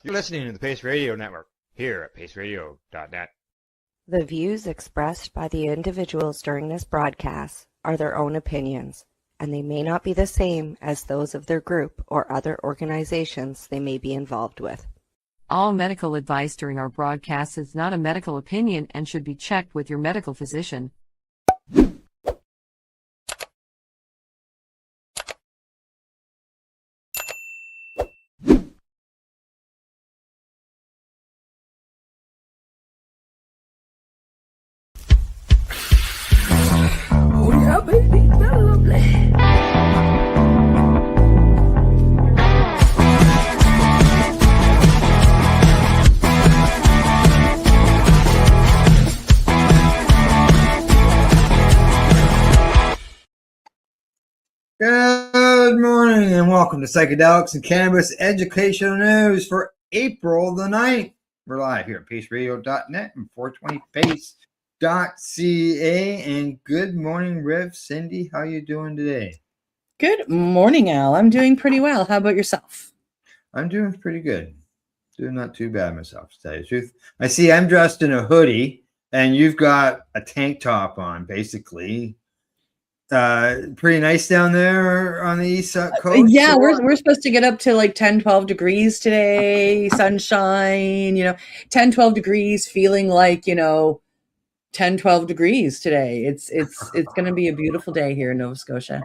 You're listening to the Pace Radio Network here at paceradio.net. The views expressed by the individuals during this broadcast are their own opinions, and they may not be the same as those of their group or other organizations they may be involved with. All medical advice during our broadcast is not a medical opinion and should be checked with your medical physician. Good morning and welcome to Psychedelics and Cannabis Educational News for April the 9th. We're live here at paceradio.net and 420pace.ca. And good morning, Rev. Cindy. How you doing today? Good morning, Al. I'm doing pretty well. How about yourself? I'm doing pretty good. Doing not too bad myself, to tell you the truth. I see I'm dressed in a hoodie and you've got a tank top on, basically. Pretty nice down there on the east coast. Yeah, we're supposed to get up to like 10, 12 degrees today, sunshine, 10, 12 degrees, feeling like, 10, 12 degrees today. It's going to be a beautiful day here in Nova Scotia.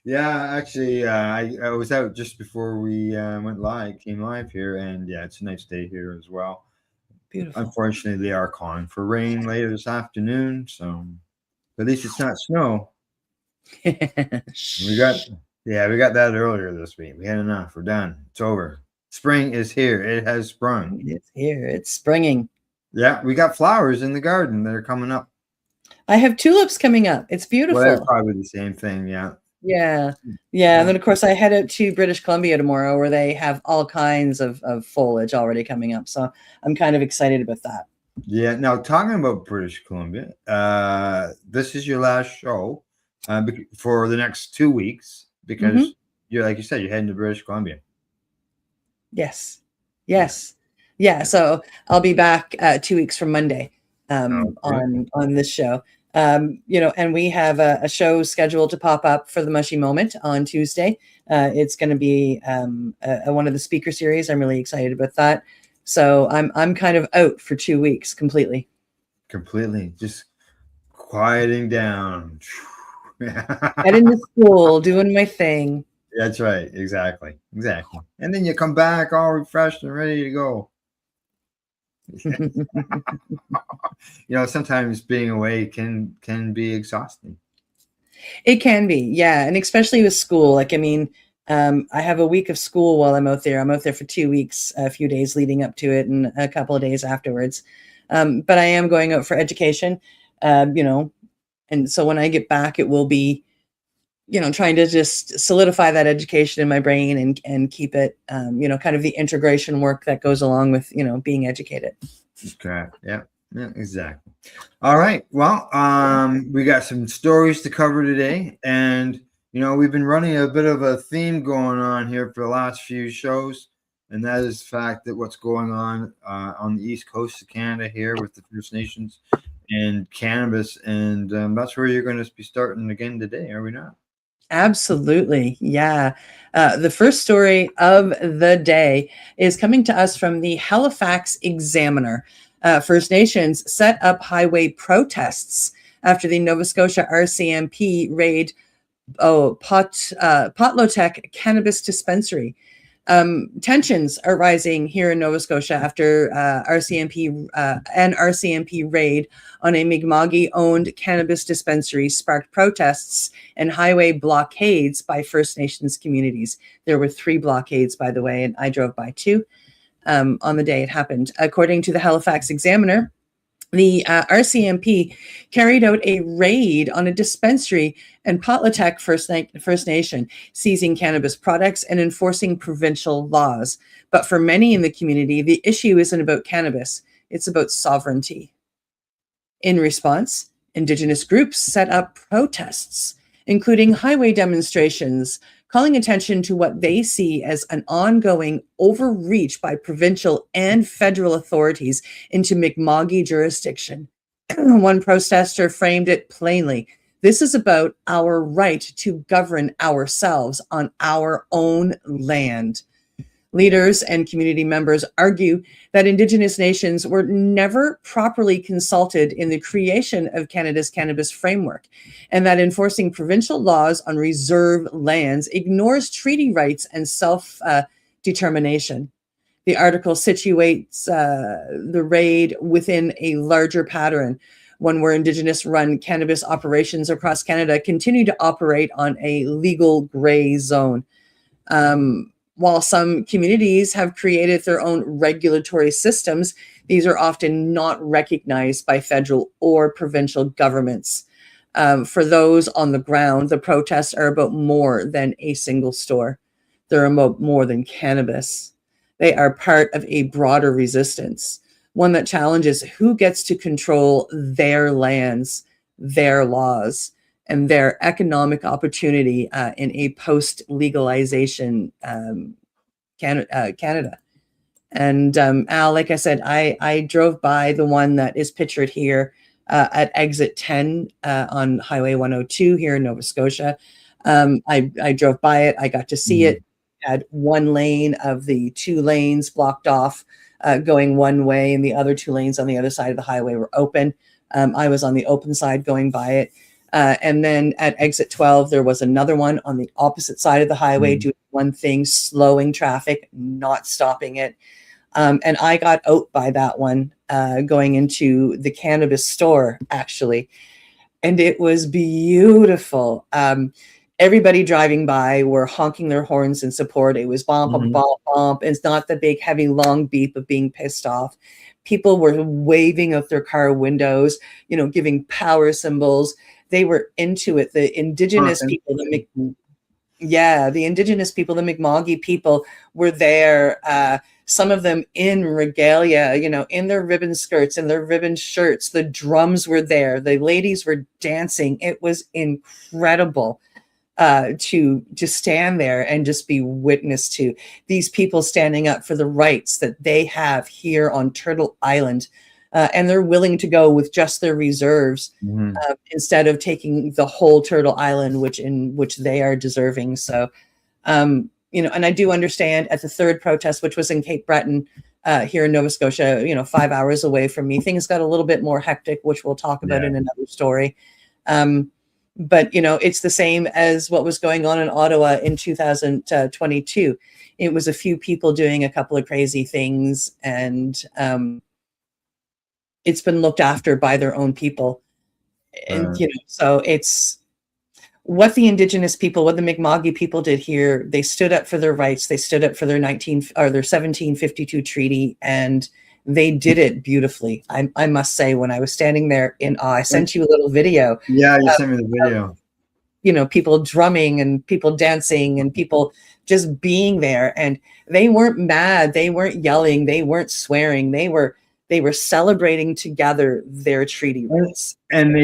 Yeah. Actually, I was out just before we came live here, and yeah, it's a nice day here as well. Beautiful. Unfortunately, they are calling for rain later this afternoon, so at least it's not snow. we got that earlier this week. We had enough. We're done. It's over. Spring is here. It has sprung. It's here. It's springing. Yeah, we got flowers in the garden that are coming up. I have tulips coming up. It's beautiful. Well, that's probably the same thing. Yeah. Yeah. And then, of course, I head out to British Columbia tomorrow where they have all kinds of foliage already coming up. So I'm kind of excited about that. Yeah. Now, talking about British Columbia, this is your last show for the next 2 weeks because you're, like you said, you're heading to British Columbia. Yes. Yeah. So I'll be back 2 weeks from Monday on this show. And we have a show scheduled to pop up for the Mushy Moment on Tuesday. It's going to be one of the speaker series. I'm really excited about that. So I'm kind of out for 2 weeks completely. Just quieting down. Heading to school, doing my thing. That's right. Exactly. And then you come back all refreshed and ready to go. Sometimes being away can be exhausting. It can be, yeah. And especially with school. I have a week of school while I'm out there. I'm out there for 2 weeks, a few days leading up to it and a couple of days afterwards. But I am going out for education, and so when I get back, it will be, trying to just solidify that education in my brain and keep it, kind of the integration work that goes along with, being educated. Okay. Yeah, exactly. All right. Well, we got some stories to cover today, and we've been running a bit of a theme going on here for the last few shows, and that is the fact that what's going on the east coast of Canada here with the First Nations and cannabis, and that's where you're going to be starting again today, are we not? Absolutely. Yeah. The first story of the day is coming to us from the Halifax Examiner. First Nations set up highway protests after the Nova Scotia RCMP raid Potlotech Cannabis Dispensary. Tensions are rising here in Nova Scotia after RCMP raid on a Mi'kmaq-owned cannabis dispensary sparked protests and highway blockades by First Nations communities. There were 3 blockades, by the way, and I drove by 2 on the day it happened. According to the Halifax Examiner, the RCMP carried out a raid on a dispensary in Potlotech First Nation, seizing cannabis products and enforcing provincial laws. But for many in the community, the issue isn't about cannabis, it's about sovereignty. In response, Indigenous groups set up protests, including highway demonstrations, calling attention to what they see as an ongoing overreach by provincial and federal authorities into Mi'kma'ki jurisdiction. One protester framed it plainly. This is about our right to govern ourselves on our own land. Leaders and community members argue that Indigenous nations were never properly consulted in the creation of Canada's cannabis framework, and that enforcing provincial laws on reserve lands ignores treaty rights and self-determination. The article situates the raid within a larger pattern, one where Indigenous-run cannabis operations across Canada continue to operate on a legal gray zone. While some communities have created their own regulatory systems, these are often not recognized by federal or provincial governments. For those on the ground, the protests are about more than a single store. They're about more than cannabis. They are part of a broader resistance, one that challenges who gets to control their lands, their laws, and their economic opportunity in a post-legalization Canada. And Al, like I said, I drove by the one that is pictured here at exit 10 on Highway 102 here in Nova Scotia. I drove by it. I got to see it. Had one lane of the 2 lanes blocked off going one way, and the other 2 lanes on the other side of the highway were open. I was on the open side going by it. And then at exit 12, there was another one on the opposite side of the highway doing one thing, slowing traffic, not stopping it. And I got out by that one going into the cannabis store, actually. And it was beautiful. Everybody driving by were honking their horns in support. It was bump, bump, bump, bump. It's not the big, heavy, long beep of being pissed off. People were waving out their car windows, giving power symbols. They were into it. The Indigenous people, the Indigenous people, the Mi'kma'ki people were there. Some of them in regalia, in their ribbon skirts and their ribbon shirts. The drums were there. The ladies were dancing. It was incredible to stand there and just be witness to these people standing up for the rights that they have here on Turtle Island. And they're willing to go with just their reserves instead of taking the whole Turtle Island, which they are deserving. So, and I do understand at the third protest, which was in Cape Breton here in Nova Scotia, 5 hours away from me, things got a little bit more hectic, which we'll talk about in another story. But, it's the same as what was going on in Ottawa in 2022. It was a few people doing a couple of crazy things, and it's been looked after by their own people. And, so it's what the Indigenous people, what the Mi'kma'ki people did here. They stood up for their rights. They stood up for their 1752 treaty, and they did it beautifully. I must say, when I was standing there in awe, I sent you a little video. Yeah, you sent me the video. People drumming and people dancing and people just being there. And they weren't mad. They weren't yelling. They weren't swearing. They were celebrating together their treaty rights. And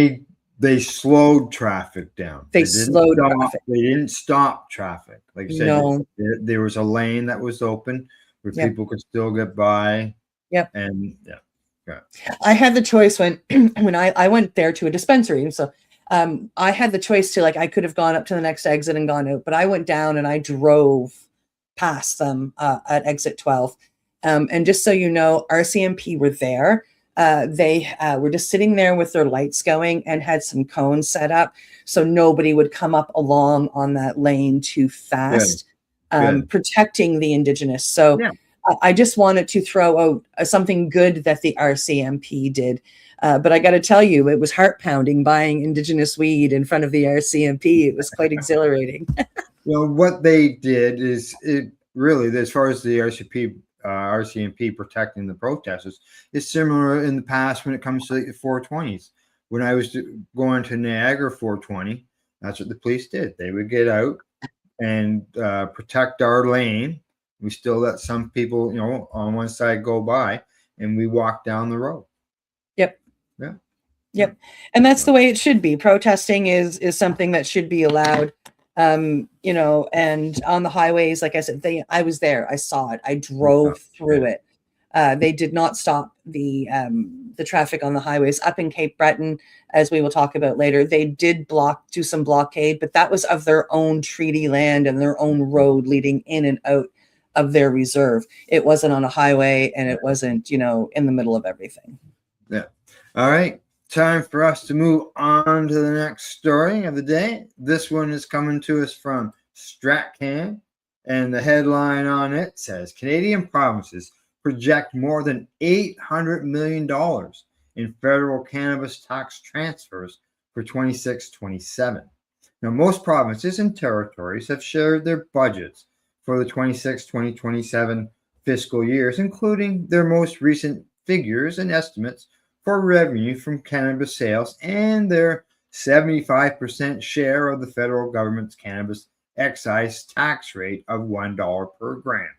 they slowed traffic down. They slowed traffic. They didn't stop traffic. Like you said, there was a lane that was open where people could still get by. Yep. And I had the choice when I went there to a dispensary. So I had the choice to, I could have gone up to the next exit and gone out, but I went down and I drove past them at exit 12. And just so you know, RCMP were there. They were just sitting there with their lights going and had some cones set up so nobody would come up along on that lane too fast, protecting the Indigenous. So I just wanted to throw out something good that the RCMP did. But I got to tell you, it was heart pounding buying Indigenous weed in front of the RCMP. It was quite exhilarating. What they did is it really, as far as the RCMP protecting the protesters, it's similar in the past when it comes to 420s. When I was going to Niagara 420, that's what the police did. They would get out and protect our lane. We still let some people, on one side go by, and we walk down the road. Yep. Yeah. Yep. And that's the way it should be. Protesting is something that should be allowed. And on the highways, like I said, I was there, I saw it, I drove through it. They did not stop the traffic on the highways up in Cape Breton, as we will talk about later. They did do some blockade, but that was of their own treaty land and their own road leading in and out of their reserve. It wasn't on a highway, and it wasn't, in the middle of everything. Yeah. All right. Time for us to move on to the next story of the day. This one is coming to us from StratCan, and the headline on it says Canadian provinces project more than $800 million in federal cannabis tax transfers for 26-27. Now, most provinces and territories have shared their budgets for the 26-27 fiscal years, including their most recent figures and estimates for revenue from cannabis sales and their 75% share of the federal government's cannabis excise tax rate of $1 per gram.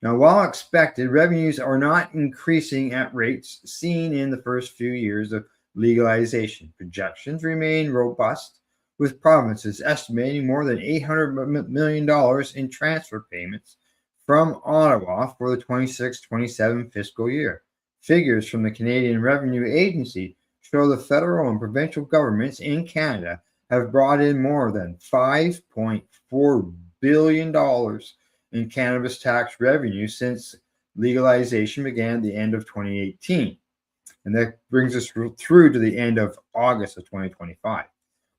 Now, while expected, revenues are not increasing at rates seen in the first few years of legalization. Projections remain robust, with provinces estimating more than $800 million in transfer payments from Ottawa for the 26-27 fiscal year. Figures from the Canadian Revenue Agency show the federal and provincial governments in Canada have brought in more than $5.4 billion in cannabis tax revenue since legalization began at the end of 2018. And that brings us through to the end of August of 2025.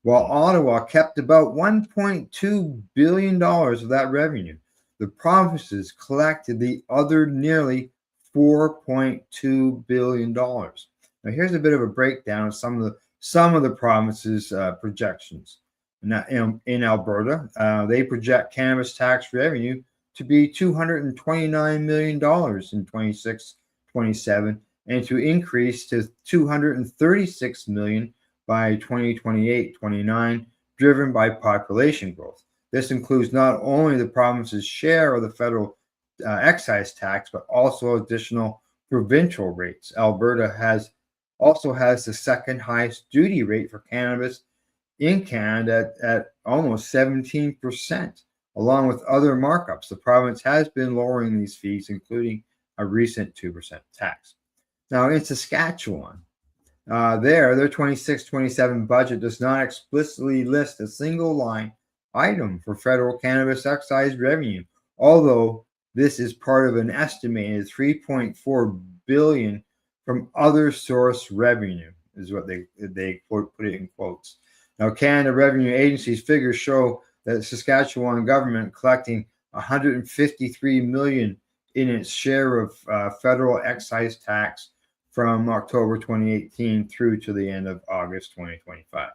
While Ottawa kept about $1.2 billion of that revenue, the provinces collected the other nearly $4.2 billion. Now, here's a bit of a breakdown of some of the provinces' projections. Now, in Alberta, they project cannabis tax revenue to be $229 million in 26-27, and to increase to $236 million by 2028-29, driven by population growth. This includes not only the province's share of the federal excise tax, but also additional provincial rates. Alberta also has the second highest duty rate for cannabis in Canada at almost 17%, along with other markups. The province has been lowering these fees, including a recent 2% tax. Now, in Saskatchewan, their 26-27 budget does not explicitly list a single line item for federal cannabis excise revenue, although this is part of an estimated $3.4 billion from other source revenue, is what they put it in quotes. Now, Canada Revenue Agency's figures show that the Saskatchewan government collecting $153 million in its share of federal excise tax from October 2018 through to the end of August 2025.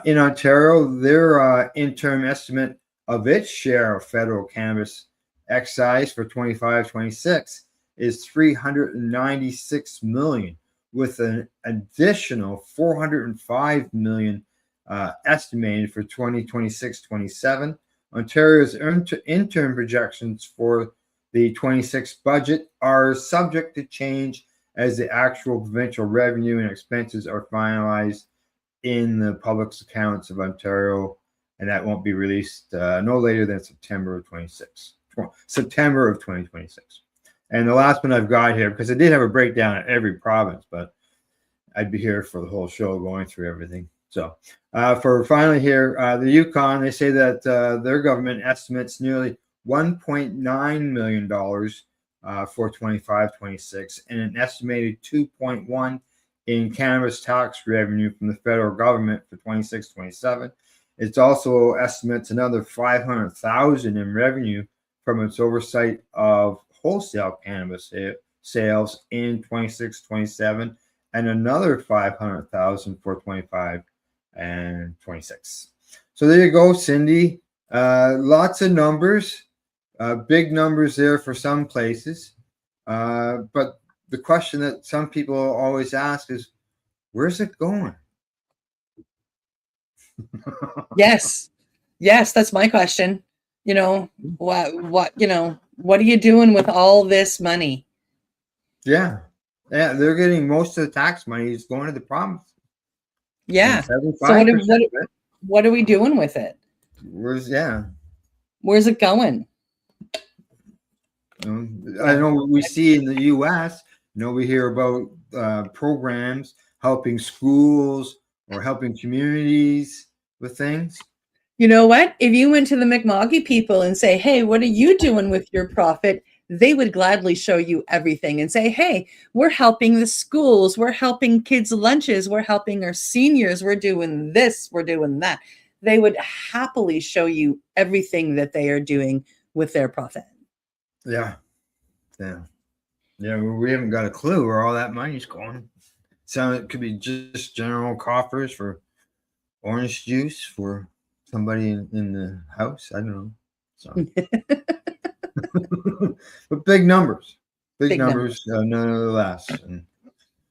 In Ontario, their interim estimate of its share of federal cannabis excise for 25-26 is $396 million, with an additional $405 million estimated for 2026-27. Ontario's interim projections for the 26 budget are subject to change as the actual provincial revenue and expenses are finalized in the public accounts of Ontario, and that won't be released no later than September of 2026. And the last one I've got here, because I did have a breakdown at every province, but I'd be here for the whole show going through everything. So for finally here, the Yukon, they say that their government estimates nearly $1.9 million for 25-26, and an estimated 2.1 in cannabis tax revenue from the federal government for 26-27. It also estimates another $500,000 in revenue from its oversight of wholesale cannabis sales in 26-27, and another $500,000 for 25 and 26. So there you go, Cindy. Lots of numbers, big numbers there for some places. But the question that some people always ask is, where's it going? Yes, that's my question. What are you doing with all this money? Yeah, they're getting most of the tax money is going to the province. Yeah. So what are we doing with it? Where's it going? I know we see in the U.S., we hear about programs helping schools or helping communities with things. You know what? If you went to the Mi'kma'ki people and say, hey, what are you doing with your profit? They would gladly show you everything and say, hey, we're helping the schools. We're helping kids' lunches. We're helping our seniors. We're doing this. We're doing that. They would happily show you everything that they are doing with their profit. Yeah. We haven't got a clue where all that money's going. So it could be just general coffers for orange juice for somebody in the house. I don't know. So, but big numbers, nonetheless.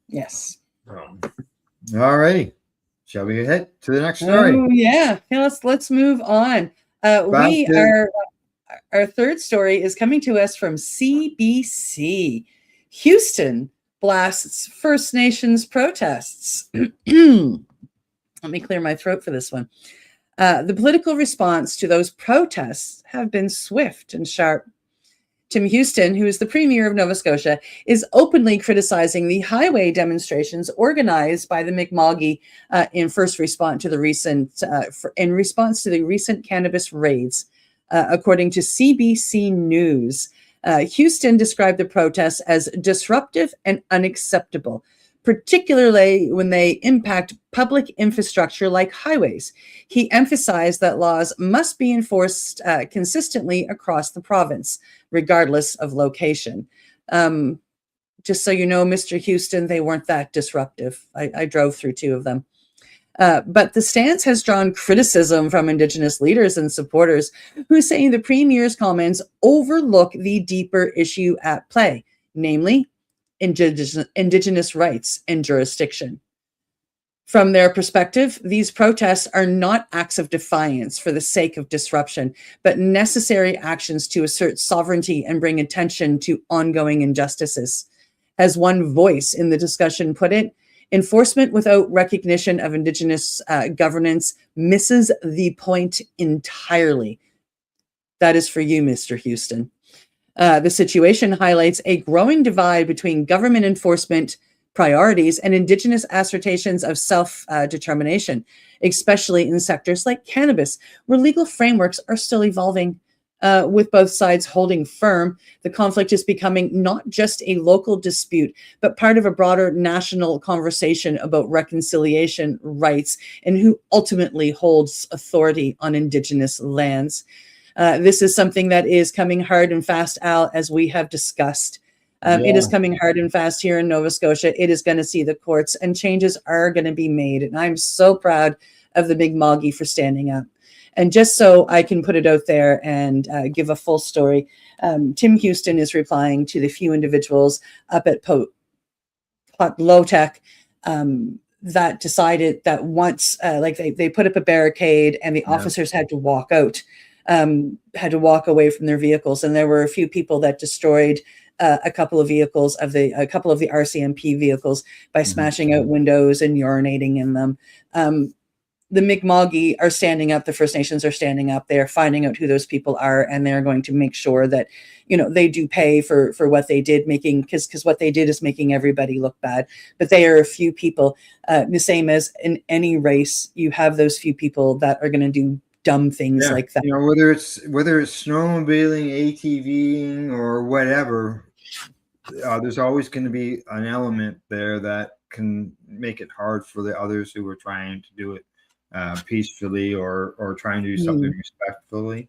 Yes. All righty. Shall we head to the next story? Oh yeah. Let's move on. Our third story is coming to us from CBC. Houston blasts First Nations protests. Let me clear my throat for this one. The political response to those protests have been swift and sharp. Tim Houston, who is the Premier of Nova Scotia, is openly criticizing the highway demonstrations organized by the Mi'kma'ki in response to the recent cannabis raids. According to CBC News, Houston described the protests as disruptive and unacceptable, particularly when they impact public infrastructure like highways. He emphasized that laws must be enforced consistently across the province, regardless of location. Just so you know, Mr. Houston, they weren't that disruptive. I drove through two of them. But the stance has drawn criticism from Indigenous leaders and supporters who say the Premier's comments overlook the deeper issue at play, namely Indigenous rights and jurisdiction. From their perspective, these protests are not acts of defiance for the sake of disruption, but necessary actions to assert sovereignty and bring attention to ongoing injustices. As one voice in the discussion put it, enforcement without recognition of Indigenous governance misses the point entirely. That is for you, Mr. Houston. The situation highlights a growing divide between government enforcement priorities and Indigenous assertions of self-determination, especially in sectors like cannabis, where legal frameworks are still evolving. With both sides holding firm, the conflict is becoming not just a local dispute, but part of a broader national conversation about reconciliation rights and who ultimately holds authority on Indigenous lands. This is something that is coming hard and fast, Al, as we have discussed. It is coming hard and fast here in Nova Scotia. It is going to see the courts, and changes are going to be made. And I'm so proud of the Mi'kma'ki for standing up. And just so I can put it out there and give a full story, Tim Houston is replying to the few individuals up at Low Tech that decided that once, they put up a barricade and the officers had to walk out, had to walk away from their vehicles. And there were a few people that destroyed a couple of the RCMP vehicles by smashing out windows and urinating in them. The Mi'kma'ki are standing up. The First Nations are standing up. They're finding out who those people are, and they're going to make sure that, they do pay for what they did, because what they did is making everybody look bad. But they are a few people, the same as in any race. You have those few people that are going to do dumb things like that. Whether it's snowmobiling, ATVing, or whatever, there's always going to be an element there that can make it hard for the others who are trying to do it peacefully or trying to do something respectfully.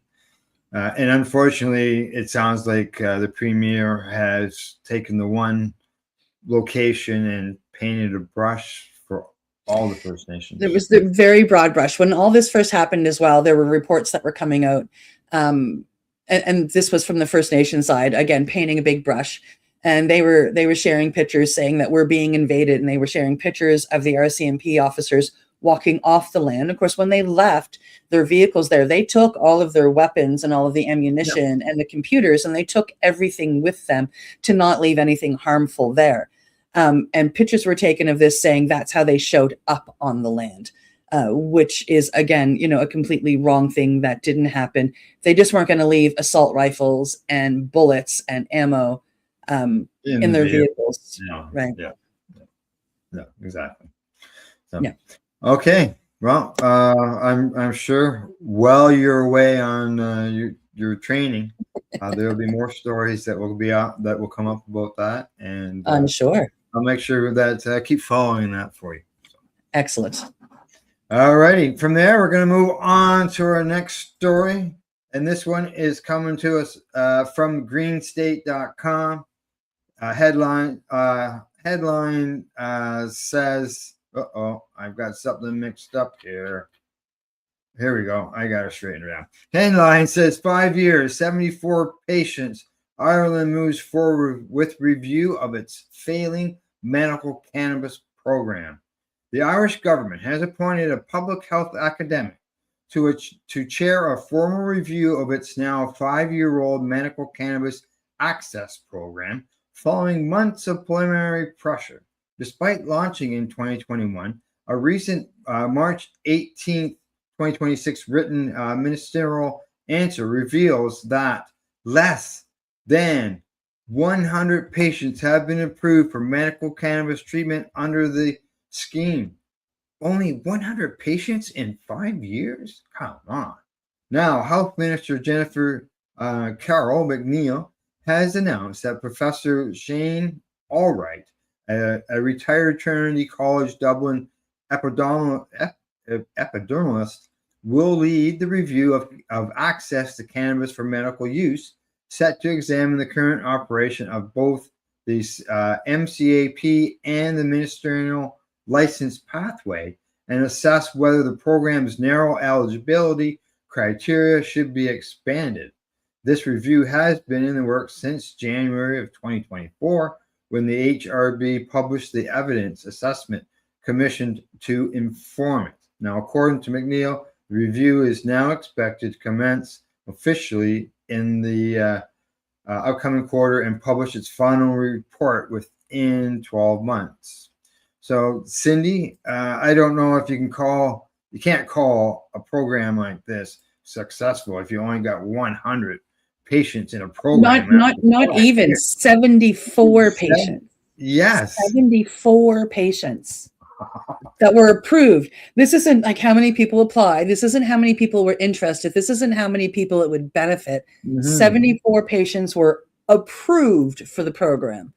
And unfortunately, it sounds like the Premier has taken the one location and painted a brush for all the First Nations. It was the very broad brush. When all this first happened as well, there were reports that were coming out. And this was from the First Nation side, again, painting a big brush. And they were sharing pictures saying that we're being invaded. And they were sharing pictures of the RCMP officers walking off the land. Of course, when they left their vehicles there, they took all of their weapons and all of the ammunition and the computers, and they took everything with them to not leave anything harmful there. And pictures were taken of this saying that's how they showed up on the land. which is, again, a completely wrong thing that didn't happen. They just weren't going to leave assault rifles and bullets and ammo in their vehicles. No. Right. Yeah, exactly. So, yeah. Okay. Well, I'm sure while you're away on your training, there'll be more stories that will be out that will come up about that, and I'm sure. I'll make sure that I keep following that for you. So. Excellent. All righty. From there, we're going to move on to our next story, and this one is coming to us from greenstate.com. Headline says, I've got something mixed up here. Here we go. I got to straighten it out. Headline says 5 years, 74 patients. Ireland moves forward with review of its failing medical cannabis program. The Irish government has appointed a public health academic to chair a formal review of its now 5-year-old medical cannabis access program following months of preliminary pressure. Despite launching in 2021, a recent March 18th, 2026 written ministerial answer reveals that less than 100 patients have been approved for medical cannabis treatment under the scheme. Only 100 patients in 5 years? Come on. Now, Health Minister Jennifer Carroll McNeil has announced that Professor Shane Allwright, a retired Trinity College Dublin epidemiologist, will lead the review of access to cannabis for medical use, set to examine the current operation of both the MCAP and the ministerial license pathway, and assess whether the program's narrow eligibility criteria should be expanded. This review has been in the works since January of 2024, when the HRB published the evidence assessment commissioned to inform it. Now, according to McNeil, the review is now expected to commence officially in the upcoming quarter and publish its final report within 12 months. So, Cindy, I don't know if you can't call a program like this successful if you only got 100 patients in a program. Not even 74 patients. Yes. 74 patients that were approved. This isn't like how many people applied. This isn't how many people were interested. This isn't how many people it would benefit. 74 patients were approved for the program.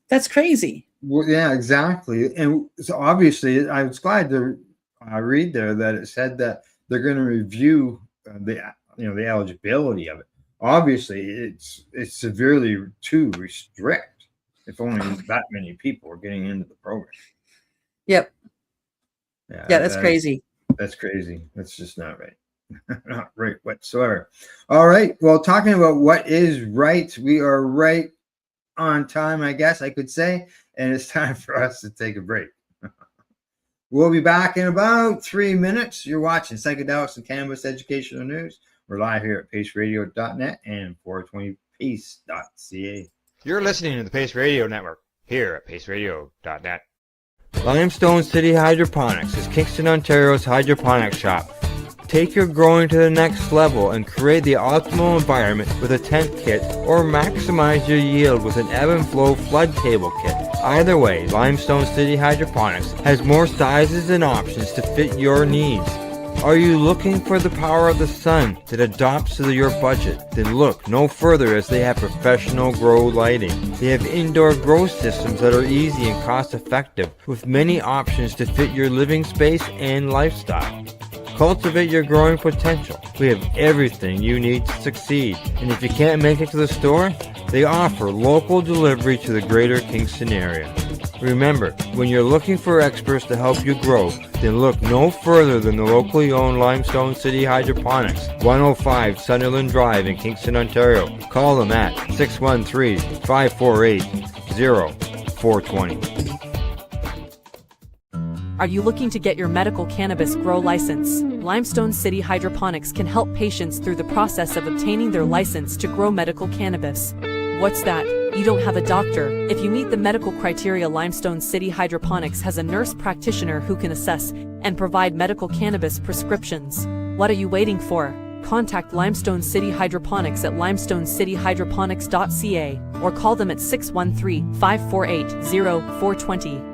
That's crazy. Well, yeah, exactly. And so obviously I was glad to read there that it said that they're going to review the eligibility of it. Obviously it's severely too restrict if only that many people are getting into the program. Yep. Yeah, that's crazy. That's crazy. That's just not right. Not right whatsoever. All right. Well, talking about what is right, we are right on time, I guess I could say, and it's time for us to take a break. We'll be back in about 3 minutes. You're watching Psychedelics and Cannabis Educational News. We're live here at paceradio.net and 420pace.ca. You're listening to the Pace Radio Network here at paceradio.net. Limestone City Hydroponics is Kingston, Ontario's hydroponics shop. Take your growing to the next level and create the optimal environment with a tent kit, or maximize your yield with an ebb and flow flood table kit. Either way, Limestone City Hydroponics has more sizes and options to fit your needs. Are you looking for the power of the sun that adapts to your budget? Then look no further, as they have professional grow lighting. They have indoor grow systems that are easy and cost effective, with many options to fit your living space and lifestyle. Cultivate your growing potential. We have everything you need to succeed. And if you can't make it to the store, they offer local delivery to the greater Kingston area. Remember, when you're looking for experts to help you grow, then look no further than the locally owned Limestone City Hydroponics, 105 Sunderland Drive in Kingston, Ontario. Call them at 613-548-0420. Are you looking to get your medical cannabis grow license? Limestone City Hydroponics can help patients through the process of obtaining their license to grow medical cannabis. What's that? You don't have a doctor. If you meet the medical criteria, Limestone City Hydroponics has a nurse practitioner who can assess and provide medical cannabis prescriptions. What are you waiting for? Contact Limestone City Hydroponics at limestonecityhydroponics.ca or call them at 613-548-0420.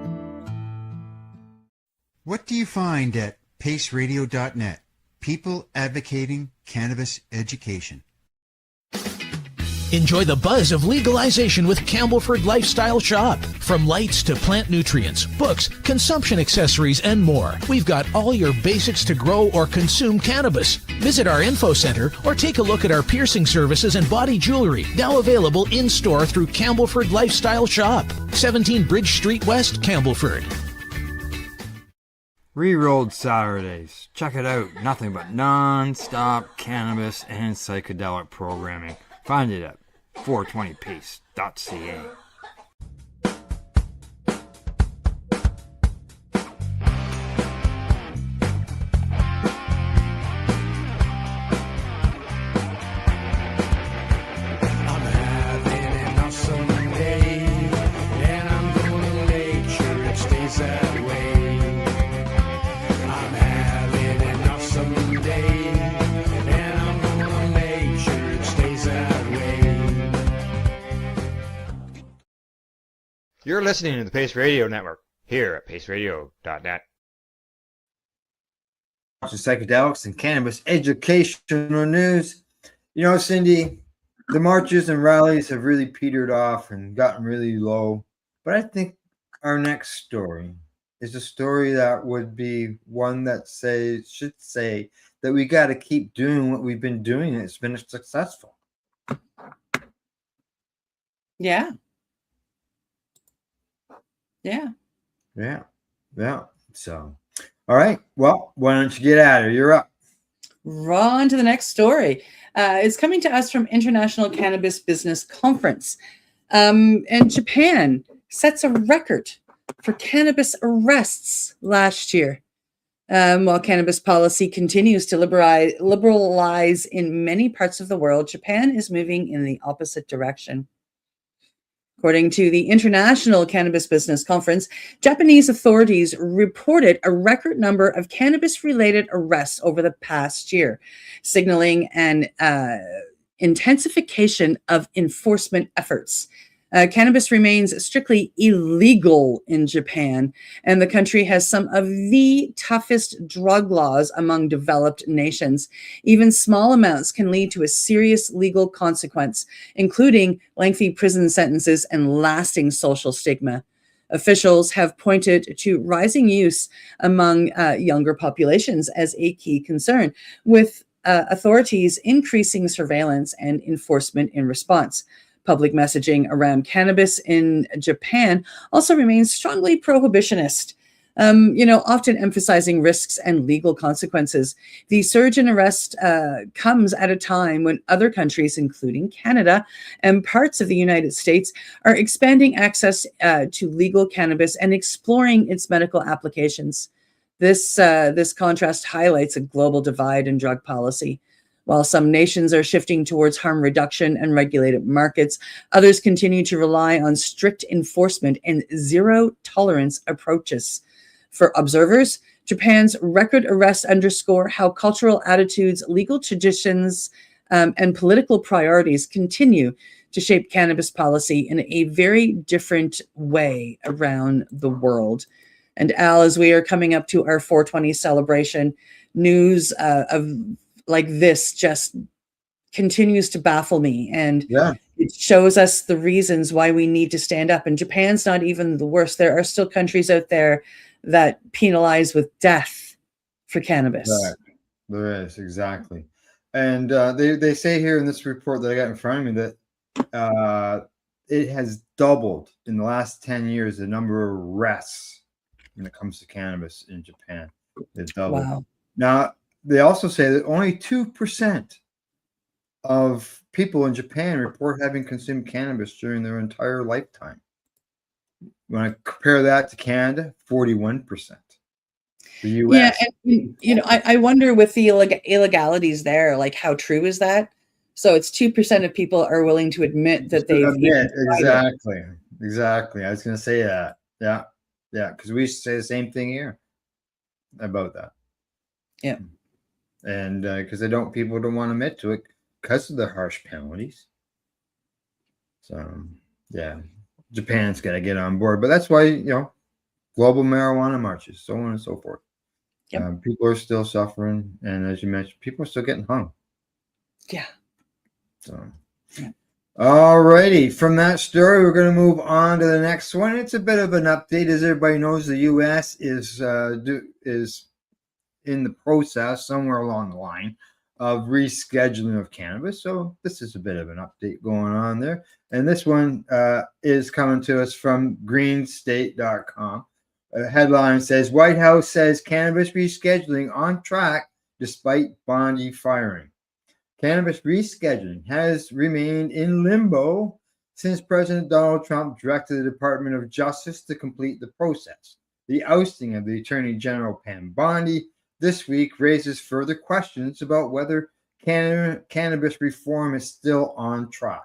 What do you find at paceradio.net? People advocating cannabis education. Enjoy the buzz of legalization with Campbellford Lifestyle Shop. From lights to plant nutrients, books, consumption accessories, and more, we've got all your basics to grow or consume cannabis. Visit our info center or take a look at our piercing services and body jewelry, now available in-store through Campbellford Lifestyle Shop, 17 Bridge Street West, Campbellford. Rerolled Saturdays. Check it out. Nothing but non-stop cannabis and psychedelic programming. Find it at 420pace.ca. You're listening to the Pace Radio Network here at paceradio.net. Psychedelics and cannabis educational news. You know, Cindy, the marches and rallies have really petered off and gotten really low. But I think our next story is a story that would be one that should say that we got to keep doing what we've been doing. It's been successful. Yeah. So, all right. Well, why don't you get at her? You're up. On to the next story. It's coming to us from International Cannabis Business Conference. And Japan sets a record for cannabis arrests last year. While cannabis policy continues to liberalize in many parts of the world, Japan is moving in the opposite direction. According to the International Cannabis Business Conference, Japanese authorities reported a record number of cannabis-related arrests over the past year, signaling an intensification of enforcement efforts. Cannabis remains strictly illegal in Japan, and the country has some of the toughest drug laws among developed nations. Even small amounts can lead to a serious legal consequence, including lengthy prison sentences and lasting social stigma. Officials have pointed to rising use among younger populations as a key concern, with authorities increasing surveillance and enforcement in response. Public messaging around cannabis in Japan also remains strongly prohibitionist, often emphasizing risks and legal consequences. The surge in arrest comes at a time when other countries, including Canada and parts of the United States, are expanding access to legal cannabis and exploring its medical applications. This contrast highlights a global divide in drug policy. While some nations are shifting towards harm reduction and regulated markets, others continue to rely on strict enforcement and zero-tolerance approaches. For observers, Japan's record arrests underscore how cultural attitudes, legal traditions, and political priorities continue to shape cannabis policy in a very different way around the world. And Al, as we are coming up to our 420 celebration, news of like this just continues to baffle me. And it shows us the reasons why we need to stand up. And Japan's not even the worst. There are still countries out there that penalize with death for cannabis. Right. There is, exactly. And they say here in this report that I got in front of me that it has doubled in the last 10 years the number of arrests when it comes to cannabis in Japan. It's doubled. Wow. Now, they also say that only 2% of people in Japan report having consumed cannabis during their entire lifetime. When I compare that to Canada, 41%. The US. Yeah, and I wonder with the illegalities there, like how true is that? So it's 2% of people are willing to admit that they've Admit, tried it. exactly. I was going to say that. Yeah, because we say the same thing here about that. Yeah. And because people don't want to admit to it because of the harsh penalties. So yeah, Japan's got to get on board, but that's why global marijuana marches, so on and so forth. Yep. People are still suffering, and as you mentioned, people are still getting hung. Yeah. So, all righty. From that story, we're going to move on to the next one. It's a bit of an update. As everybody knows, the U.S. is in the process somewhere along the line of rescheduling of cannabis. So this is a bit of an update going on there. And this one is coming to us from greenstate.com. A headline says, White House says cannabis rescheduling on track despite Bondi firing. Cannabis rescheduling has remained in limbo since President Donald Trump directed the Department of Justice to complete the process. The ousting of the Attorney General Pam Bondi this week raises further questions about whether cannabis reform is still on track.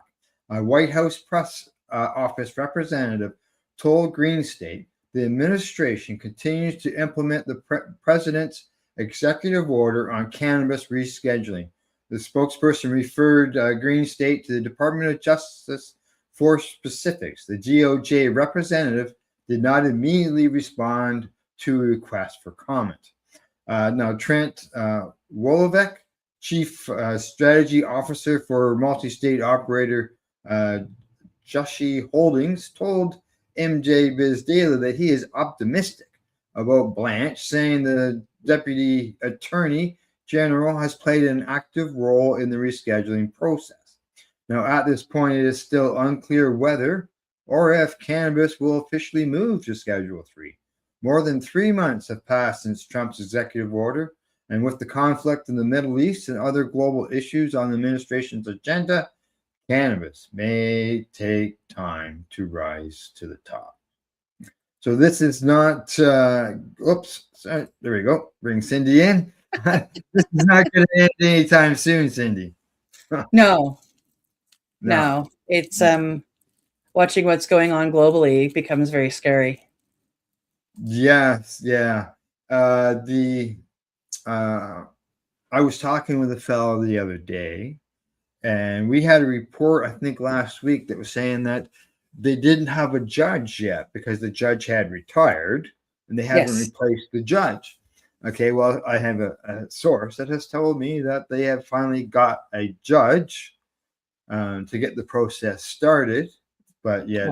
A White House press office representative told Green State the administration continues to implement the president's executive order on cannabis rescheduling. The spokesperson referred Green State to the Department of Justice for specifics. The DOJ representative did not immediately respond to a request for comment. Now, Trent Wolovic, Chief Strategy Officer for multi-state operator Jushi Holdings, told MJ Biz Daily that he is optimistic about Blanche, saying the Deputy Attorney General has played an active role in the rescheduling process. Now, at this point, it is still unclear whether or if cannabis will officially move to Schedule 3. More than 3 months have passed since Trump's executive order, and with the conflict in the Middle East and other global issues on the administration's agenda, cannabis may take time to rise to the top. So this is not, oops, sorry, there we go, bring Cindy in. This is not going to end anytime soon, Cindy. No. It's watching what's going on globally becomes very scary. Yes, yeah. I was talking with a fellow the other day, and we had a report, I think last week, that was saying that they didn't have a judge yet because the judge had retired and they haven't replaced the judge. Okay, well, I have a source that has told me that they have finally got a judge to get the process started, but yet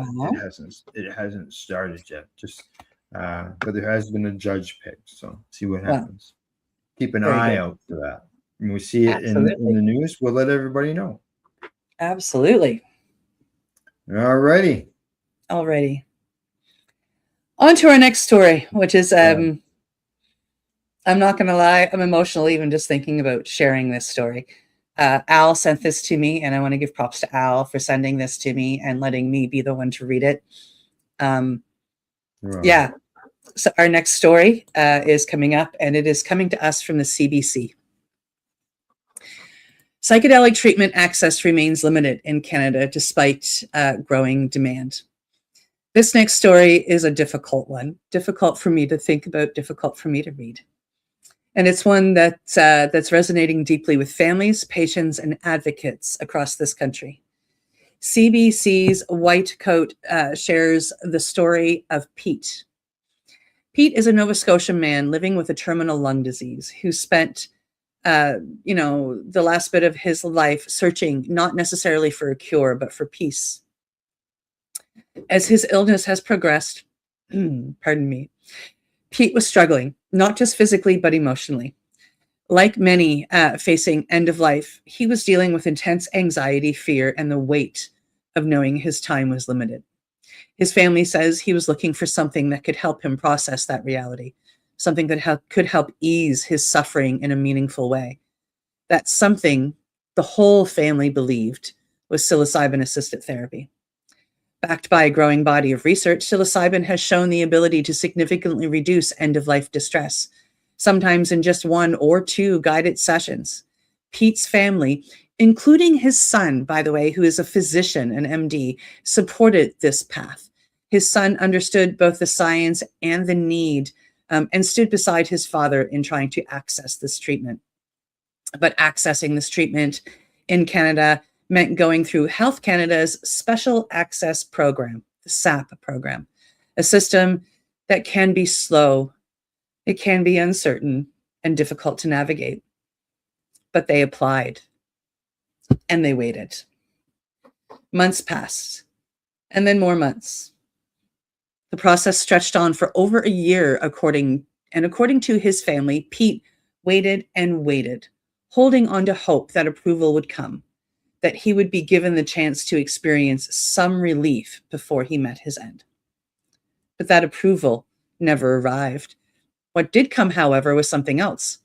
it hasn't started yet. But there has been a judge picked, so see what happens. Keep an eye out for that. When we see it in the news, we'll let everybody know. Absolutely. Alrighty. On to our next story, which is I'm not going to lie, I'm emotional even just thinking about sharing this story. Al sent this to me, and I want to give props to Al for sending this to me and letting me be the one to read it. Yeah. So our next story is coming up, and it is coming to us from the CBC. Psychedelic treatment access remains limited in Canada despite growing demand. This next story is a difficult one, difficult for me to think about, difficult for me to read. And it's one that's resonating deeply with families, patients, and advocates across this country. CBC's White Coat shares the story of Pete. Pete is a Nova Scotia man living with a terminal lung disease who spent, the last bit of his life searching not necessarily for a cure, but for peace. As his illness has progressed, Pete was struggling, not just physically, but emotionally. Like many facing end of life, he was dealing with intense anxiety, fear, and the weight of knowing his time was limited. His family says he was looking for something that could help him process that reality, something that could help ease his suffering in a meaningful way. That something the whole family believed was psilocybin-assisted therapy. Backed by a growing body of research, psilocybin has shown the ability to significantly reduce end-of-life distress, sometimes in just 1 or 2 guided sessions. Pete's family including his son, by the way, who is a physician, an MD, supported this path. His son understood both the science and the need, and stood beside his father in trying to access this treatment. But accessing this treatment in Canada meant going through Health Canada's Special Access Program, the SAP program, a system that can be slow, it can be uncertain and difficult to navigate. But they applied and they waited. Months passed, and then more months. The process stretched on for over a year, according to his family. Pete waited and waited, holding on to hope that approval would come, that he would be given the chance to experience some relief before he met his end. But that approval never arrived. What did come, however, was something else.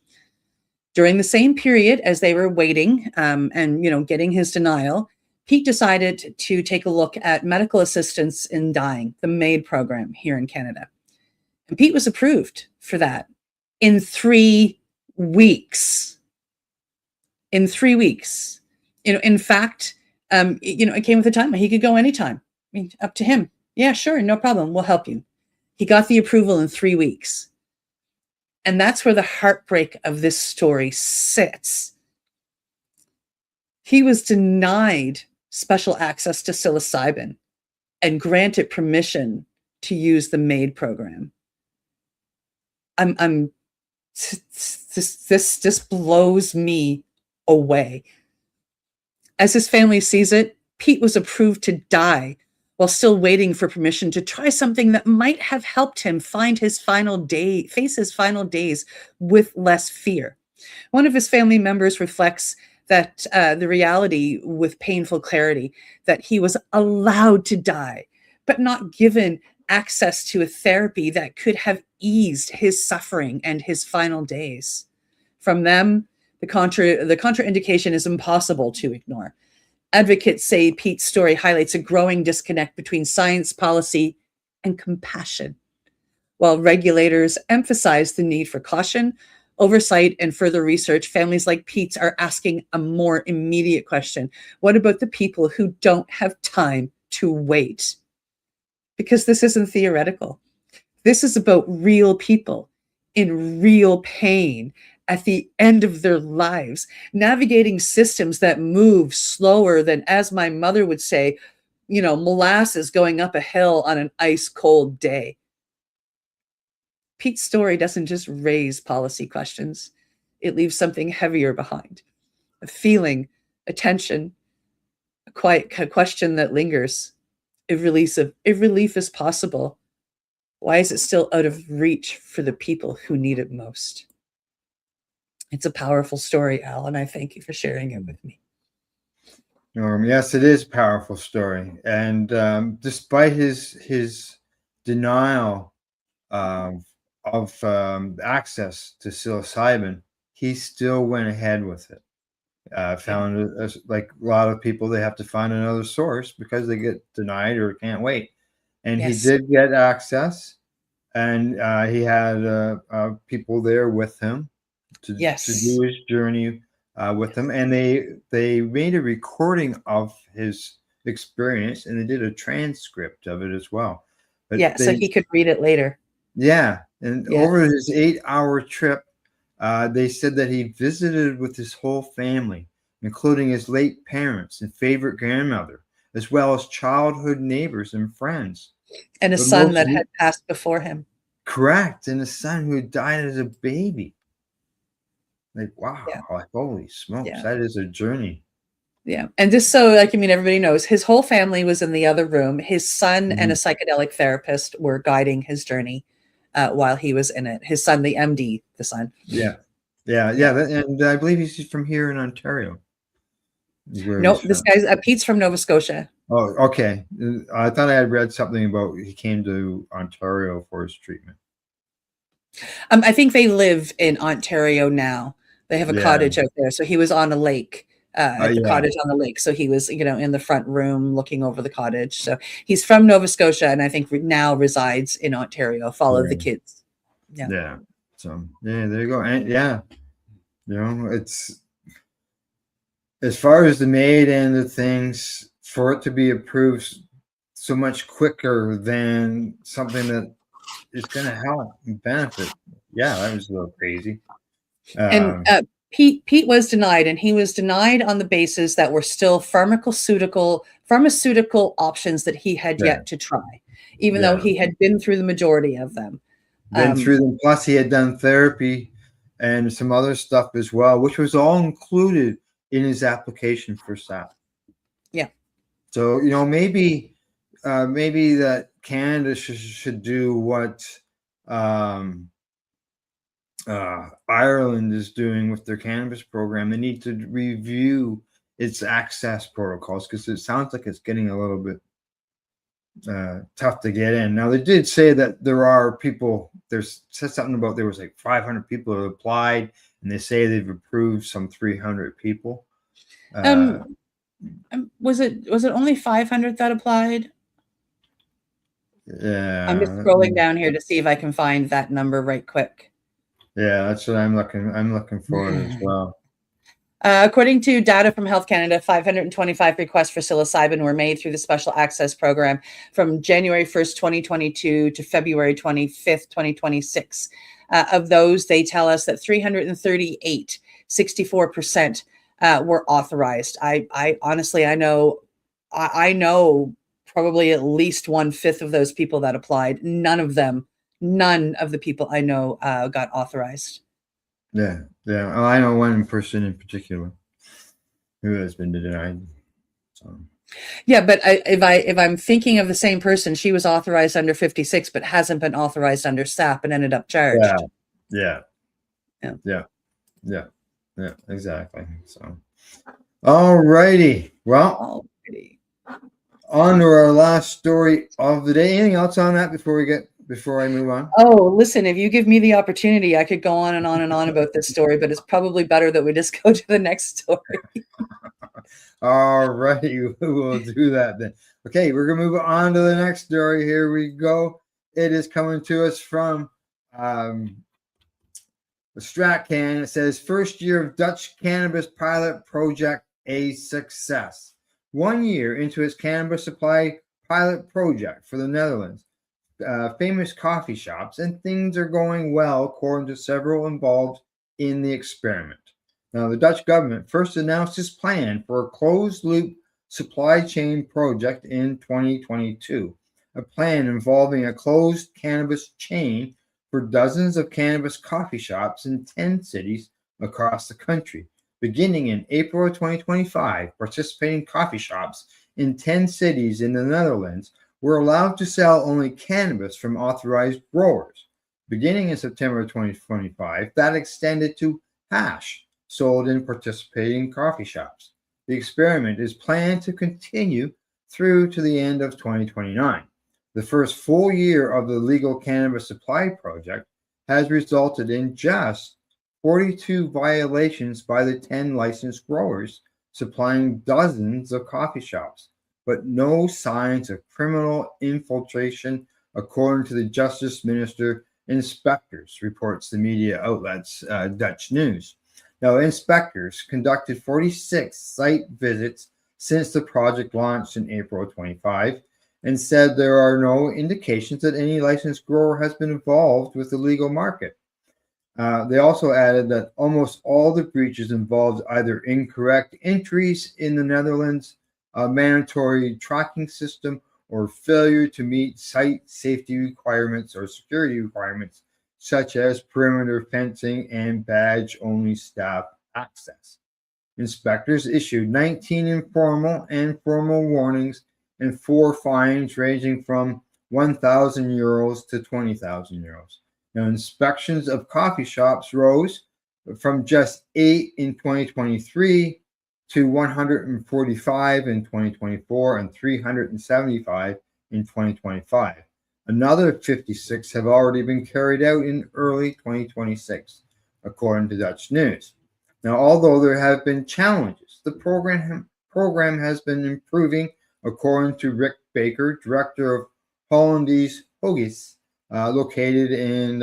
During the same period as they were waiting and getting his denial, Pete decided to take a look at medical assistance in dying, the MAID program here in Canada. And Pete was approved for that in 3 weeks. In 3 weeks. In fact, it came with a time. He could go anytime. I mean, up to him. Yeah, sure, no problem. We'll help you. He got the approval in 3 weeks. And that's where the heartbreak of this story sits. He was denied special access to psilocybin and granted permission to use the MAID program. This blows me away. As his family sees it, Pete was approved to die while still waiting for permission to try something that might have helped him face his final days with less fear. One of his family members reflects that the reality with painful clarity, that he was allowed to die, but not given access to a therapy that could have eased his suffering and his final days. From them, the contraindication is impossible to ignore. Advocates say Pete's story highlights a growing disconnect between science, policy, and compassion. While regulators emphasize the need for caution, oversight, and further research, families like Pete's are asking a more immediate question. What about the people who don't have time to wait? Because this isn't theoretical. This is about real people in real pain at the end of their lives, navigating systems that move slower than, as my mother would say, molasses going up a hill on an ice cold day. Pete's story doesn't just raise policy questions. It leaves something heavier behind. A feeling, a tension, a question that lingers. If relief is possible, why is it still out of reach for the people who need it most? It's a powerful story, Al, and I thank you for sharing it with me. Norm, yes, it is a powerful story. And despite his denial of access to psilocybin, he still went ahead with it. Found, like a lot of people, they have to find another source because they get denied or can't wait. And Yes. he did get access, and he had people there with him to do his journey with him. And they made a recording of his experience, and they did a transcript of it as well. But so he could read it later. Yeah. And over his 8-hour trip, they said that he visited with his whole family, including his late parents and favorite grandmother, as well as childhood neighbors and friends. And a son that had passed before him. Correct. And a son who died as a baby. Like, wow. Yeah. Like, holy smokes. That is a journey. Yeah. And just so, everybody knows, his whole family was in the other room. His son and a psychedelic therapist were guiding his journey while he was in it. His son, the MD, the son. Yeah. And I believe he's from here in Ontario. No, this guy's Pete's from Nova Scotia. Oh, okay. I thought I had read something about he came to Ontario for his treatment. I think they live in Ontario now. They have a cottage out there. So he was on a lake, at the cottage on the lake. So he was, in the front room looking over the cottage. So he's from Nova Scotia, and I think now resides in Ontario. Followed the kids. Yeah. So there you go. And it's as far as the MAID end of things, for it to be approved so much quicker than something that is going to help and benefit. Yeah, that was a little crazy. And Pete was denied, and he was denied on the basis that were still pharmaceutical options that he had yet to try, even though he had been through the majority of them. Been through them. Plus, he had done therapy and some other stuff as well, which was all included in his application for SAP. Yeah. So, you know, maybe that Canada should do what Ireland is doing with their cannabis program. They need to review its access protocols, because it sounds like it's getting a little bit tough to get in. Now, they did say that there are people, there's said something about there was like 500 people that applied, and they say they've approved some 300 people. Was it only 500 that applied? Yeah. I'm just scrolling down here to see if I can find that number right quick. Yeah, that's what I'm looking for as well. According to data from Health Canada, 525 requests for psilocybin were made through the Special Access Program from January 1st, 2022 to February 25th, 2026. Of those, they tell us that 338, 64%, were authorized. I honestly, I know probably at least 1/5 of those people that applied. None of the people I know got authorized. Yeah. Well, I know one person in particular who has been denied. So. Yeah, but if I'm thinking of the same person, she was authorized under 56, but hasn't been authorized under SAP and ended up charged. Yeah, exactly. So, all righty. Well, on to our last story of the day. Anything else on that before I move on? Oh, listen, if you give me the opportunity, I could go on and on and on about this story, but it's probably better that we just go to the next story. All righty, we'll do that then. Okay, we're gonna move on to the next story. Here we go. It is coming to us from Stratcan. It says, first year of Dutch cannabis pilot project a success. 1 year into its cannabis supply pilot project for the Netherlands, famous coffee shops, and things are going well according to several involved in the experiment. Now, the Dutch government first announced its plan for a closed-loop supply chain project in 2022, a plan involving a closed cannabis chain for dozens of cannabis coffee shops in 10 cities across the country. Beginning in April of 2025, participating coffee shops in 10 cities in the Netherlands were allowed to sell only cannabis from authorized growers. Beginning in September 2025, that extended to hash sold in participating coffee shops. The experiment is planned to continue through to the end of 2029. The first full year of the legal cannabis supply project has resulted in just 42 violations by the 10 licensed growers supplying dozens of coffee shops, but no signs of criminal infiltration, according to the Justice Minister inspectors, reports the media outlets Dutch News. Now, inspectors conducted 46 site visits since the project launched in April 25 and said there are no indications that any licensed grower has been involved with the legal market. They also added that almost all the breaches involved either incorrect entries in the Netherlands, a mandatory tracking system, or failure to meet site safety requirements or security requirements, such as perimeter fencing and badge-only staff access. Inspectors issued 19 informal and formal warnings and 4 fines ranging from €1,000 to €20,000. Now, inspections of coffee shops rose from just 8 in 2023 to 145 in 2024 and 375 in 2025. Another 56 have already been carried out in early 2026, according to Dutch News. Now, although there have been challenges, the program has been improving, according to Rick Baker, director of Hollandies Hoogis, located in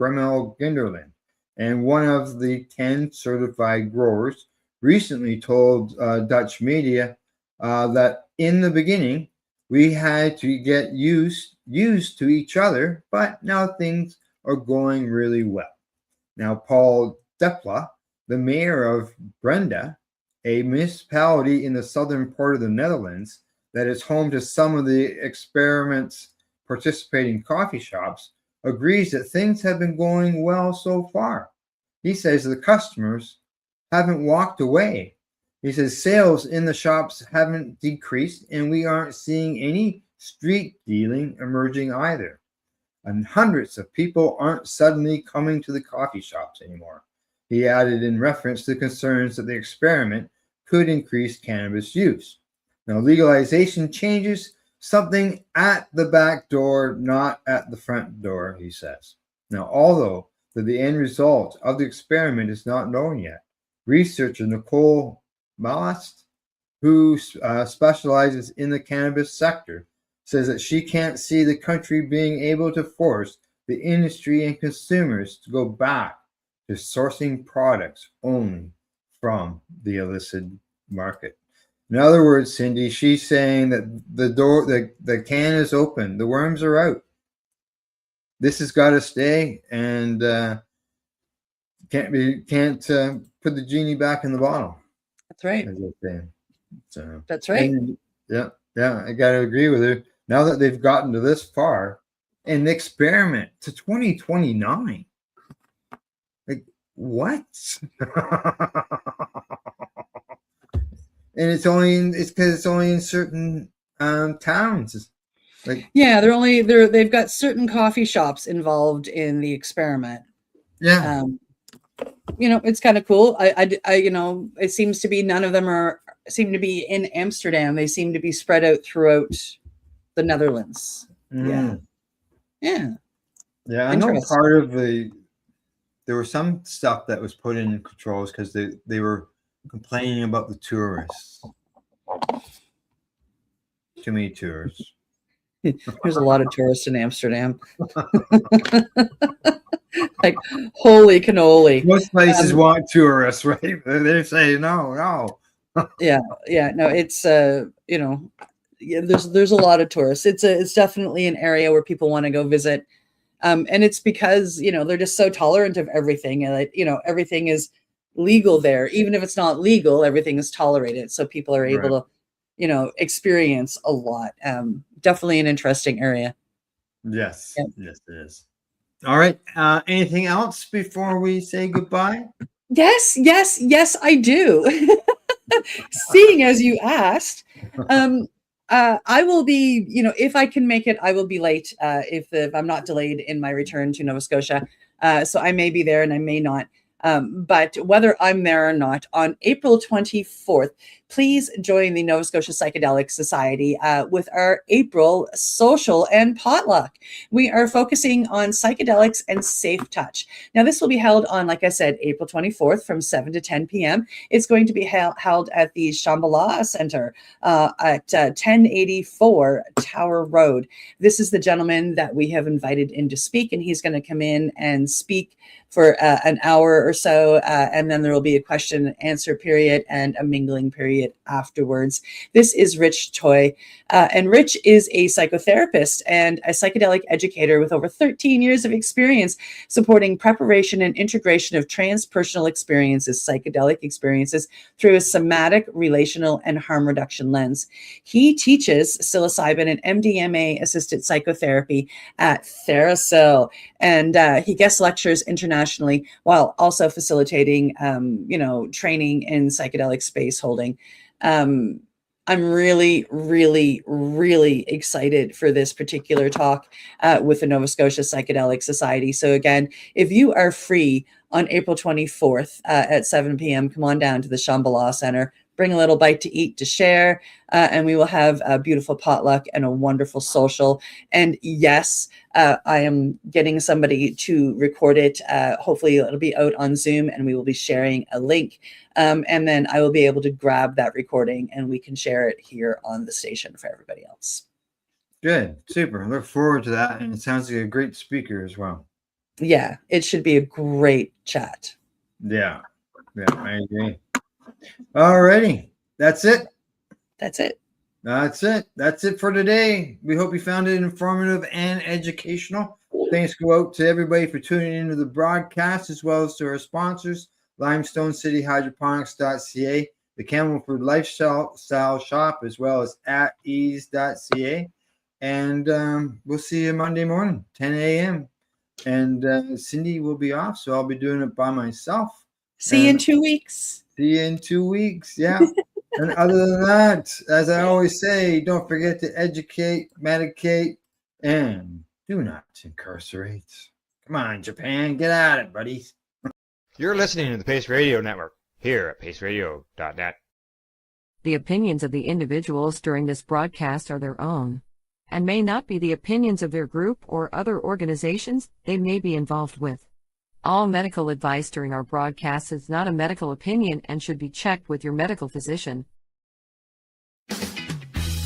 Bremel Ginderland, and one of the 10 certified growers recently told Dutch media that in the beginning we had to get used to each other, but now things are going really well. Now, Paul Depla, the mayor of Breda, a municipality in the southern part of the Netherlands that is home to some of the experiment's participating coffee shops, agrees that things have been going well so far. He says the customers haven't walked away. He says sales in the shops haven't decreased, and we aren't seeing any street dealing emerging either. And hundreds of people aren't suddenly coming to the coffee shops anymore. He added in reference to concerns that the experiment could increase cannabis use. Now, legalization changes something at the back door, not at the front door, he says. Now, although the end result of the experiment is not known yet, researcher Nicole Malast, who specializes in the cannabis sector, says that she can't see the country being able to force the industry and consumers to go back to sourcing products only from the illicit market. In other words, Cindy, she's saying that the can is open, the worms are out. This has got to stay, and can't put the genie back in the bottle. That's right. As they're saying. So, that's right. And, yeah, I got to agree with her. Now that they've gotten to this far, and the experiment to 2029, like what? And it's because it's only in certain towns. Like, yeah, they've got certain coffee shops involved in the experiment. Yeah. It's kind of cool. I it seems to be none of them seem to be in Amsterdam. They seem to be spread out throughout the Netherlands. Mm. Yeah. I know part of there was some stuff that was put in controls because they were complaining about the tourists. Too many tourists. There's a lot of tourists in Amsterdam. Like, holy cannoli. Most places want tourists, right? They say no. Yeah, no, it's there's a lot of tourists. It's definitely an area where people want to go visit. And it's because, they're just so tolerant of everything, and everything is legal there. Even if it's not legal, everything is tolerated. So people are able to, experience a lot. Definitely an interesting area. Yes. Yep. Yes, it is. All right. Anything else before we say goodbye? Yes, I do. Seeing as you asked, I will be, if I can make it, I will be late if I'm not delayed in my return to Nova Scotia. So I may be there and I may not. But whether I'm there or not, on April 24th, please join the Nova Scotia Psychedelics Society with our April social and potluck. We are focusing on psychedelics and safe touch. Now, this will be held on, like I said, April 24th from 7 to 10 p.m. It's going to be held at the Shambhala Center at 1084 Tower Road. This is the gentleman that we have invited in to speak, and he's going to come in and speak for an hour or so, and then there will be a question and answer period and a mingling period afterwards. This is Rich Toy, and Rich is a psychotherapist and a psychedelic educator with over 13 years of experience supporting preparation and integration of transpersonal experiences, psychedelic experiences, through a somatic, relational, and harm reduction lens. He teaches psilocybin and MDMA-assisted psychotherapy at Theracell, and he guest lectures internationally while also facilitating, training in psychedelic space holding. I'm really, really, really excited for this particular talk with the Nova Scotia Psychedelic Society. So again, if you are free on April 24th at 7 p.m., come on down to the Shambhala Center. Bring a little bite to eat, to share, and we will have a beautiful potluck and a wonderful social. And yes, I am getting somebody to record it. Hopefully it'll be out on Zoom, and we will be sharing a link. And then I will be able to grab that recording and we can share it here on the station for everybody else. Good. Super. Look forward to that. And it sounds like a great speaker as well. Yeah, it should be a great chat. Yeah, I agree. Alrighty. That's it. That's it. That's it. That's it for today. We hope you found it informative and educational. Thanks go out to everybody for tuning into the broadcast, as well as to our sponsors, Limestone City Hydroponics.ca, the Campbellford Lifestyle Shop, as well as At-Eze.ca. And we'll see you Monday morning, 10 a.m. And Cindy will be off, so I'll be doing it by myself. See you in 2 weeks. See you in 2 weeks. Yeah. And other than that, as I always say, don't forget to educate, medicate, and do not incarcerate. Come on, Japan, get at it, buddies. You're listening to the Pace Radio Network here at paceradio.net. The opinions of the individuals during this broadcast are their own, and may not be the opinions of their group or other organizations they may be involved with. All medical advice during our broadcast is not a medical opinion and should be checked with your medical physician.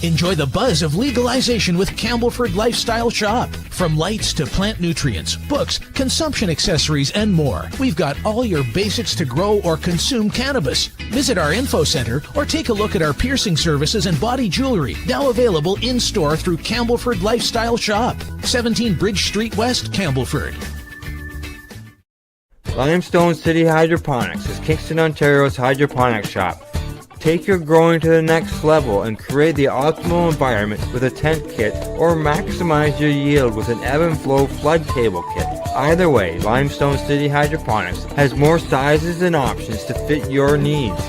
Enjoy the buzz of legalization with Campbellford Lifestyle Shop. From lights to plant nutrients, books, consumption accessories, and more, we've got all your basics to grow or consume cannabis. Visit our info center or take a look at our piercing services and body jewelry, now available in-store through Campbellford Lifestyle Shop, 17 Bridge Street West, Campbellford. Limestone City Hydroponics is Kingston, Ontario's hydroponics shop. Take your growing to the next level and create the optimal environment with a tent kit, or maximize your yield with an ebb and flow flood table kit. Either way, Limestone City Hydroponics has more sizes and options to fit your needs.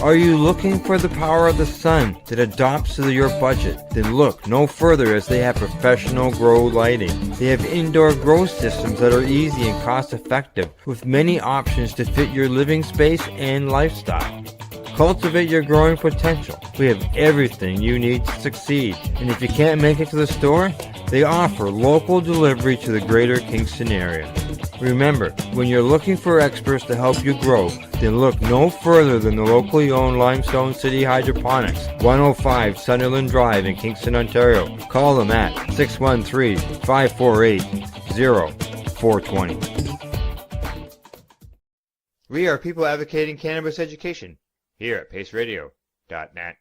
Are you looking for the power of the sun that adapts to your budget? Then look no further, as they have professional grow lighting. They have indoor grow systems that are easy and cost effective, with many options to fit your living space and lifestyle. Cultivate your growing potential. We have everything you need to succeed. And if you can't make it to the store, they offer local delivery to the greater Kingston area. Remember, when you're looking for experts to help you grow, then look no further than the locally owned Limestone City Hydroponics, 105 Sunderland Drive in Kingston, Ontario. Call them at 613-548-0420. We are people advocating cannabis education here at paceradio.net.